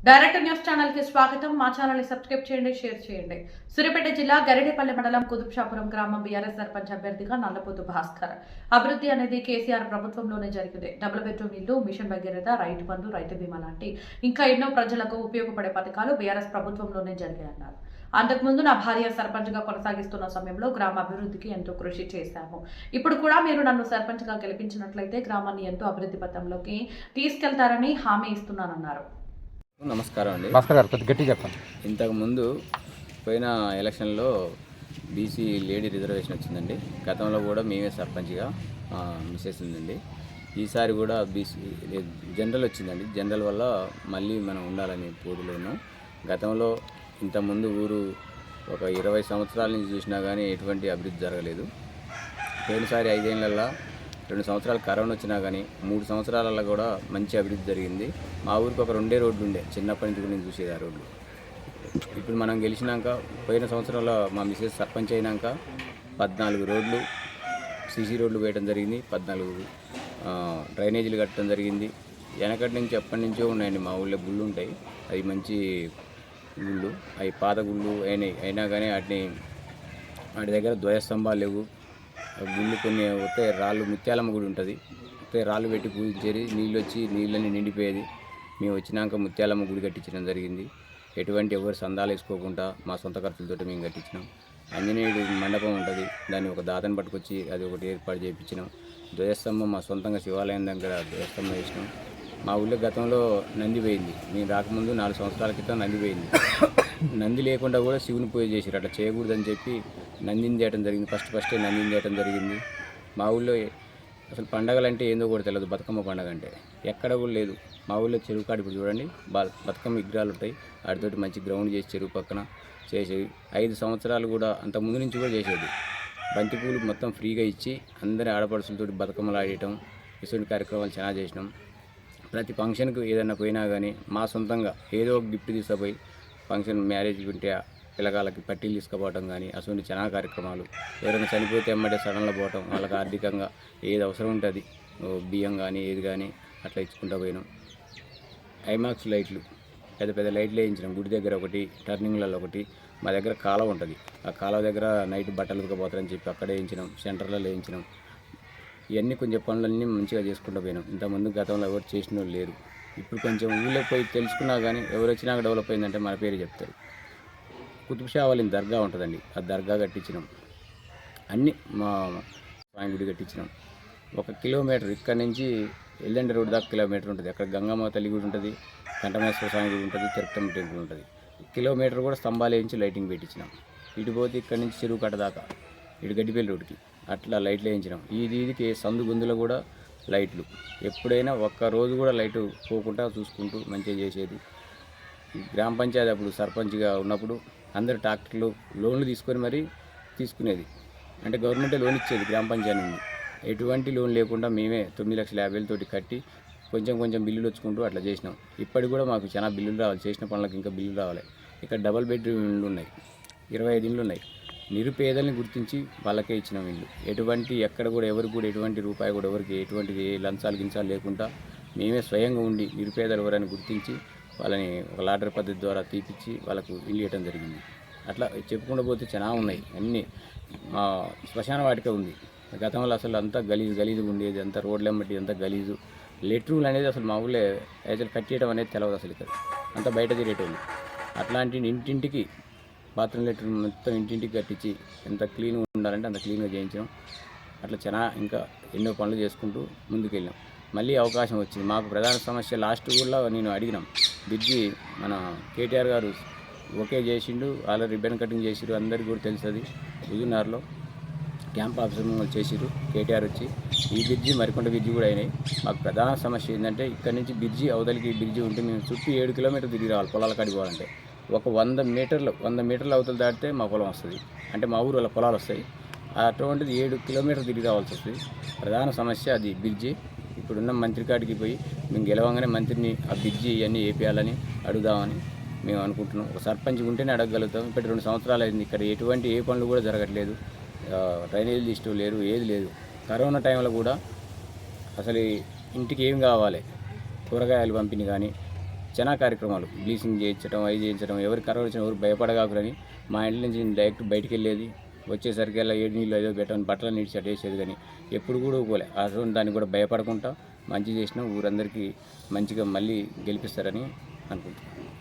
Director news channel కి స్వాగతం. మా ఛానల్ ని సబ్స్క్రైబ్ చేయండి, షేర్ చేయండి. సూర్యాపేట జిల్లా గరిడేపల్లి మండలం కుతుబ్షాపురం గ్రామం బీఆర్ఎస్ సర్పంచ్ అభ్యర్థిగా నల్లపోతు భాస్కర్. అభివృద్ధి అనేది కేసీఆర్ ప్రభుత్వంలోనే జరిగింది. డబుల్ బెడ్రూమ్ ఇల్లు, మిషన్ భగీరథ, రైతు బంధు, రైతు బీమా లాంటి ఇంకా ఎన్నో ప్రజలకు ఉపయోగపడే పథకాలు బీఆర్ఎస్ ప్రభుత్వంలోనే జరిగాయన్నారు. అంతకుముందు నా భార్య సర్పంచ్ గా కొనసాగిస్తున్న సమయంలో గ్రామ అభివృద్ధికి ఎంతో కృషి చేశాము. ఇప్పుడు కూడా మీరు నన్ను సర్పంచ్ గా గెలిపించినట్లయితే గ్రామాన్ని ఎంతో అభివృద్ధి పథంలోకి తీసుకెళ్తారని హామీ ఇస్తున్నానన్నారు. నమస్కారం అండి. భాస్కర్ గారు కొద్దిగా గట్టి చెప్పండి. ఇంతకుముందు పోయిన ఎలక్షన్లో బీసీ లేడీ రిజర్వేషన్ వచ్చిందండి. గతంలో కూడా మేమే సర్పంచ్గా మిస్సెస్ ఉందండి. ఈసారి కూడా బీసీ జనరల్ వచ్చిందండి. జనరల్ వల్ల మళ్ళీ మనం ఉండాలని పోటీలో ఉన్నాం. గతంలో ఇంతకుముందు ఊరు ఒక 20 సంవత్సరాల నుంచి చూసినా కానీ ఎటువంటి అభివృద్ధి జరగలేదు. పోయినసారి 5 ఏళ్ళల్లో 2 సంవత్సరాలు కరోనా వచ్చినా కానీ 3 సంవత్సరాలలో కూడా మంచి అభివృద్ధి జరిగింది. మా ఊరికి ఒక 2 రోడ్లు ఉండే, చిన్నప్పటి నుంచి కూడా నేను చూసేది ఆ రోడ్లు. ఇప్పుడు మనం గెలిచినాక పోయిన సంవత్సరంలో మా మిసెస్ సర్పంచ్ అయినాక 14 రోడ్లు సీసీ రోడ్లు వేయడం జరిగింది. 14 డ్రైనేజీలు కట్టడం జరిగింది. వెనకటి నుంచి ఎప్పటి నుంచో ఉన్నాయండి. మా ఊళ్ళో గుళ్ళు ఉంటాయి, అవి మంచి గుళ్ళు, అవి పాత గుళ్ళు అయినా కానీ వాటి దగ్గర ధ్వజస్తంభాలు లేవు. గుళ్ళు కొన్ని వస్తే రాళ్ళు, ముత్యాలమ్మ గుడి ఉంటుంది, వస్తే రాళ్ళు పెట్టి పూజించేది, నీళ్ళు వచ్చి నీళ్ళని నిండిపోయేది. మేము వచ్చినాక ముత్యాలమ్మ గుడి కట్టించడం జరిగింది. ఎటువంటి ఎవరు సందాలు వేసుకోకుండా మా సొంత ఖర్చులతో మేము కట్టించినాం. ఆంజనేయుడు మండపం ఉంటుంది, దాన్ని ఒక దాతను పట్టుకొచ్చి అది ఒకటి ఏర్పాటు చేయించినాం. ధ్వజస్తంభం మా సొంతంగా శివాలయం దగ్గర ధ్వజస్తంభం వేసినాం. మా ఊళ్ళో గతంలో నంది పోయింది. మేము రాకముందు 4 సంవత్సరాల క్రితం నంది పోయింది. నంది లేకుండా కూడా శివుని పూజ చేసారు. అట్లా చేయకూడదని చెప్పి నందిని చేయడం జరిగింది. ఫస్టే నందిని చేయడం జరిగింది. మా ఊళ్ళో అసలు పండగలు అంటే ఏందో కూడా తెలియదు. బతుకమ్మ పండగ అంటే ఎక్కడ కూడా లేదు. మా ఊళ్ళో చెరువు కాడ ఇప్పుడు చూడండి, బతుకమ్మ విగ్రహాలు ఉంటాయి. వాటితోటి మంచి గ్రౌండ్ చేసి చెరువు పక్కన చేసేది. 5 సంవత్సరాలు కూడా అంత ముందు నుంచి కూడా చేసేది. బంతిపూలు మొత్తం ఫ్రీగా ఇచ్చి అందరి ఆడపడుచులతో బతుకమ్మలు ఆడటం, ఇటువంటి కార్యక్రమాలు చాలా చేసినాం. ప్రతి ఫంక్షన్కు ఏదైనా పోయినా కానీ మా సొంతంగా ఏదో ఒక గిఫ్ట్ తీసుకుపోయి, ఫంక్షన్ మ్యారేజ్ ఉంటే పిల్లగాళ్ళకి పట్టీలు తీసుకుపోవటం కానీ అటువంటి చాలా కార్యక్రమాలు. ఎవరైనా చనిపోతే ఎమ్మటే సడన్లో పోవటం, వాళ్ళకి ఆర్థికంగా ఏది అవసరం ఉంటుంది, బియ్యం కానీ ఏది కానీ అట్లా ఇచ్చుకుంటూ పోయినాం. ఐమాక్స్ లైట్లు, పెద్ద పెద్ద లైట్లు వేయించినాం. గుడి దగ్గర ఒకటి, టర్నింగ్లలో ఒకటి. మా దగ్గర కాలువ ఉంటుంది, ఆ కాలువ దగ్గర నైట్ బట్టలు ఉతకపోతారని చెప్పి అక్కడే వేయించినాం. సెంటర్లలో వేయించినాం. ఇవన్నీ కొంచెం పనులన్నీ మంచిగా చేసుకుంటూ పోయినాం. ఇంతకుముందు గతంలో ఎవరు చేసిన వాళ్ళు లేరు. ఇప్పుడు కొంచెం ఊళ్ళో పోయి తెలుసుకున్నా కానీ ఎవరు వచ్చినాక డెవలప్ అయిందంటే మన పేరు చెప్తారు. కుతుబ్షావలి దర్గా ఉంటుందండి, ఆ దర్గా కట్టించినాం. అన్నీ మా స్వామి గుడి కట్టించినాం. 1 కిలోమీటర్ ఇక్కడ నుంచి ఎల్లండి రోడ్డు దాకా కిలోమీటర్ ఉంటుంది. అక్కడ గంగమ్మ తల్లి గుడి ఉంటుంది, కంఠమేశ్వర స్వామి గుడి ఉంటుంది, తిరుపతమ్మ టెంపుల్ ఉంటుంది. కిలోమీటర్ కూడా స్తంభాలు వేయించి లైటింగ్ పెట్టించినాం. ఇటు పోతే ఇక్కడ నుంచి చెరువు కట్ట దాకా, ఇటు గడ్డిపల్లి రోడ్డుకి అట్లా లైట్లు వేయించినాం. ఈదికి సందు గుందులో కూడా లైట్లు. ఎప్పుడైనా ఒక్క రోజు కూడా లైటు పోకుండా చూసుకుంటూ మంచిగా చేసేది. గ్రామ పంచాయతీ అప్పుడు సర్పంచ్గా ఉన్నప్పుడు అందరు ట్రాక్టర్లు లోన్లు తీసుకొని మరీ తీసుకునేది. అంటే గవర్నమెంటే లోన్ ఇచ్చేది గ్రామ పంచాయతీ నుండి. ఎటువంటి లోన్ లేకుండా మేమే 9,50,000 కట్టి కొంచెం కొంచెం బిల్లులు వచ్చుకుంటూ అట్లా చేసినాం. ఇప్పటికి కూడా మాకు చాలా బిల్లులు రావాలి, చేసిన పనులకు ఇంకా బిల్లులు రావాలి. ఇక్కడ డబుల్ బెడ్రూమ్ ఇళ్ళు ఉన్నాయి, 25 ఇళ్ళు ఉన్నాయి. నిరుపేదల్ని గుర్తించి వాళ్ళకే ఇచ్చినాం ఇల్లు. ఎటువంటి ఎక్కడ కూడా ఎవరికి కూడా ఎటువంటి రూపాయి కూడా ఎవరికి ఎటువంటి లంచాలు గించాలు లేకుండా మేమే స్వయంగా ఉండి నిరుపేదలు ఎవరైనా గుర్తించి వాళ్ళని ఒక లాటరీ పద్ధతి ద్వారా తీపిచ్చి వాళ్ళకు ఇల్లు ఇవ్వడం జరిగింది. అట్లా చెప్పుకుంటూ పోతే చాలా ఉన్నాయి. అన్నీ మా శ్మశాన వాటిక ఉంది. గతంలో అసలు అంతా గలీజుగా ఉండేది, అంతా రోడ్లెమ్మటి అంతా గలీజు. లెట్రూలు అనేది అసలు మా ఊళ్ళో అసలు కట్టేయడం అనేది తెలియదు అసలు. ఇక్కడ అంతా బయట తిరిగేటోళ్ళు. అట్లాంటి ఇంటింటికి బాత్రూమ్ లెట్రూమ్ మొత్తం ఇంటింటికి కట్టించి ఎంత క్లీన్గా ఉండాలంటే అంత క్లీన్గా చేయించాం. అట్లా చాలా ఇంకా ఎన్నో పనులు చేసుకుంటూ ముందుకెళ్ళాం. మళ్ళీ అవకాశం వచ్చింది. మాకు ప్రధాన సమస్య లాస్ట్ కూడా నేను అడిగినాం. బ్రిడ్జి మన కేటీఆర్ గారు ఓకే చేసిండు, వాళ్ళ రిబ్బన్ కటింగ్ చేసిరు, అందరికీ కూడా తెలుస్తుంది. హుజూర్నగర్లో క్యాంప్ ఆఫీసర్ చేసిరు కేటీఆర్ వచ్చి. ఈ బ్రిడ్జి మరికొండ బ్రిడ్జి కూడా అయినాయి. మాకు ప్రధాన సమస్య ఏంటంటే ఇక్కడ నుంచి బ్రిడ్జి అవతలికి బ్రిడ్జి ఉంటే మేము చుట్టూ 7 కిలోమీటర్లు తిరిగి రావాలి పొలాల కాడికి పోవాలంటే. ఒక 100 మీటర్లు అవతలు దాటితే మా పొలం వస్తుంది, అంటే మా ఊరు వాళ్ళ పొలాలు వస్తాయి. అటువంటిది 7 కిలోమీటర్లు తిరిగి రావాల్సి వస్తుంది. ప్రధాన సమస్య అది బ్రిడ్జి. ఇప్పుడున్న మంత్రి కాడికి పోయి మేము గెలవంగానే మంత్రిని ఆ బ్రిడ్జి ఇవన్నీ వేపియాలని అడుగుదామని మేము అనుకుంటున్నాం. ఒక సర్పంచ్ ఉంటేనే అడగగలుగుతాం. ఇప్పుడు 2 సంవత్సరాలు అయింది, ఇక్కడ ఎటువంటి ఏ పనులు కూడా జరగట్లేదు. డ్రైనేజ్ లిస్టు లేరు, ఏది లేదు. కరోనా టైంలో కూడా అసలు ఇంటికి ఏం కావాలి, కూరగాయలు పంపిణీ కానీ చాలా కార్యక్రమాలు బ్లీచింగ్ చేయించడం అవి చేయించడం ఎవరు కరోనా వచ్చినా ఎవరు భయపడగాకులని మా ఇంటి నుంచి డైరెక్ట్ బయటికి వెళ్ళేది వచ్చేసరికి అలా ఏడు నీళ్ళు ఏదో పెట్టని బట్టలు నీటి చట్టేసేది కానీ ఎప్పుడు కూడా పోలే అటువంటి దానికి కూడా భయపడకుండా మంచి చేసినా ఊరందరికీ మంచిగా మళ్ళీ గెలిపిస్తారని అనుకుంటున్నాను.